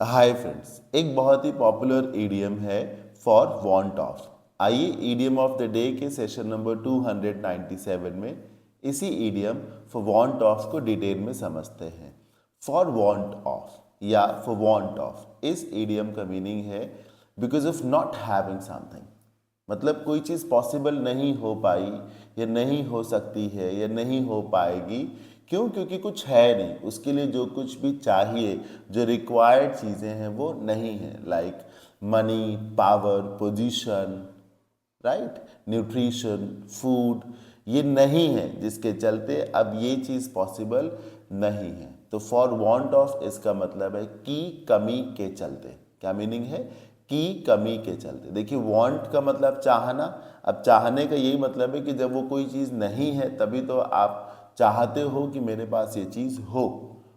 Hi friends, एक बहुत ही popular idiom है फॉर वांट ऑफ। आइए ईडियम ऑफ द डे के सेशन नंबर 297 में इसी ईडियम फॉर वांट ऑफ को डिटेल में समझते हैं। फॉर वांट ऑफ या फॉर वांट ऑफ इस ईडियम का मीनिंग है because of not having something. मतलब कोई चीज़ पॉसिबल नहीं हो पाई या नहीं हो सकती है या नहीं हो पाएगी। क्यों? क्योंकि कुछ है नहीं, उसके लिए जो कुछ भी चाहिए, जो रिक्वायर्ड चीज़ें हैं वो नहीं है। Like money, power, position, right, nutrition, food, ये नहीं है, जिसके चलते अब ये चीज़ पॉसिबल नहीं है। तो फॉर वांट ऑफ इसका मतलब है की कमी के चलते। क्या मीनिंग है? की कमी के चलते। देखिए, वांट का मतलब चाहना। अब चाहने का यही मतलब है कि जब वो कोई चीज़ नहीं है तभी तो आप चाहते हो कि मेरे पास ये चीज़ हो।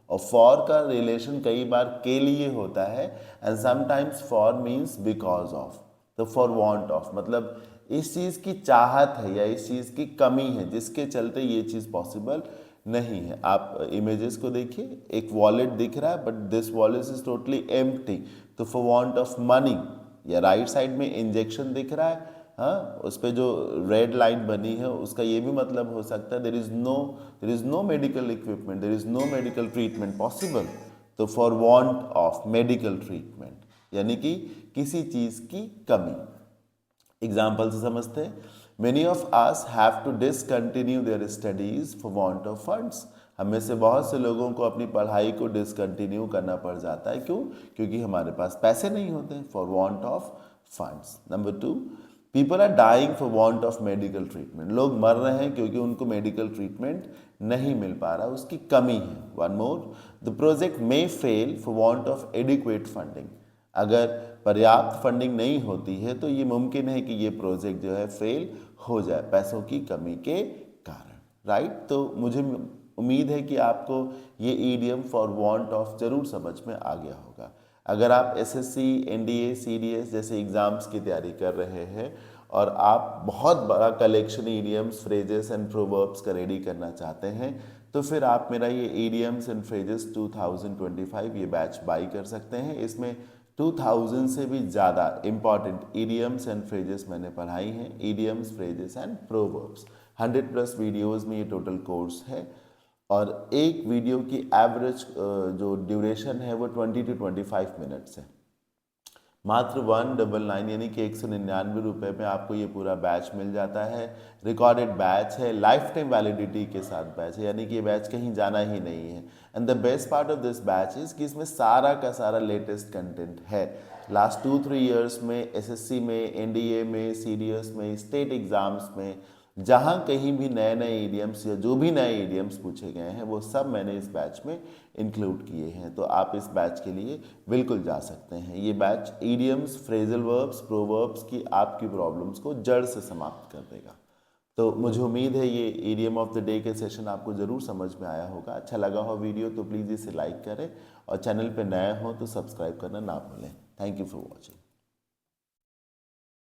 और फॉर का रिलेशन कई बार के लिए होता है and sometimes for means because of. तो फॉर वांट ऑफ मतलब इस चीज़ की चाहत है या इस चीज़ की कमी है जिसके चलते ये चीज़ पॉसिबल नहीं है। आप इमेजेस को देखिए, एक वॉलेट दिख रहा है but this wallet is totally empty. तो फॉर वांट ऑफ मनी, या राइट साइड में इंजेक्शन दिख रहा है, हाँ, उस पर जो रेड लाइन बनी है उसका ये भी मतलब हो सकता है there is no medical equipment, there is no medical treatment possible. तो for want of medical treatment यानी कि किसी चीज़ की कमी। एग्जाम्पल से समझते हैं। Many of us have to discontinue their studies for want of funds. हम में से बहुत से लोगों को अपनी पढ़ाई को डिसकंटिन्यू करना पड़ जाता है। क्यों? क्योंकि हमारे पास पैसे नहीं होते। For want of funds. Number 2, people are dying for want of medical treatment. लोग मर रहे हैं क्योंकि उनको मेडिकल ट्रीटमेंट नहीं मिल पा रहा, उसकी कमी है। One more, the project may fail for want of adequate funding. अगर पर्याप्त फंडिंग नहीं होती है तो ये मुमकिन है कि ये प्रोजेक्ट जो है फेल हो जाए पैसों की कमी के कारण। राइट? तो मुझे उम्मीद है कि आपको ये ईडियम फॉर वांट ऑफ जरूर समझ में आ गया होगा। अगर आप एसएससी, एनडीए, सीडीएस जैसे एग्जाम्स की तैयारी कर रहे हैं और आप बहुत बड़ा collection idioms, phrases and proverbs का रेडी करना चाहते हैं तो फिर आप मेरा ये ईडियम्स एंड फ्रेजेस 2025 ये बैच बाई कर सकते हैं। इसमें 2000 से भी ज़्यादा इंपॉर्टेंट ईडियम्स एंड फ्रेजेस मैंने पढ़ाई हैं। Idioms, phrases and proverbs 100+ videos में ये टोटल कोर्स है और एक वीडियो की एवरेज जो ड्यूरेशन है वो 20 to 25 मिनट्स है। मात्र 199 यानी कि 199 रुपये में आपको ये पूरा बैच मिल जाता है। रिकॉर्डेड बैच है, लाइफ टाइम वैलिडिटी के साथ बैच है, यानी कि ये बैच कहीं जाना ही नहीं है। And the best part of this batch is कि इसमें सारा का सारा लेटेस्ट कंटेंट है। लास्ट 2-3 ईयर्स में एसएससी में, एनडीए में, सीडीएस में, स्टेट एग्जाम्स में जहाँ कहीं भी नए नए ईडियम्स या जो भी नए ईडियम्स पूछे गए हैं वो सब मैंने इस बैच में इंक्लूड किए हैं। तो आप इस बैच के लिए बिल्कुल जा सकते हैं। ये batch idioms, phrasal verbs, proverbs की आपकी प्रॉब्लम्स को जड़ से समाप्त कर देगा। तो मुझे उम्मीद है ये ईडियम ऑफ द डे के सेशन आपको ज़रूर समझ में आया होगा। अच्छा लगा हो वीडियो तो प्लीज़ इसे लाइक करें और चैनल पर नए हो तो सब्सक्राइब करना ना भूलें। Thank you for watching.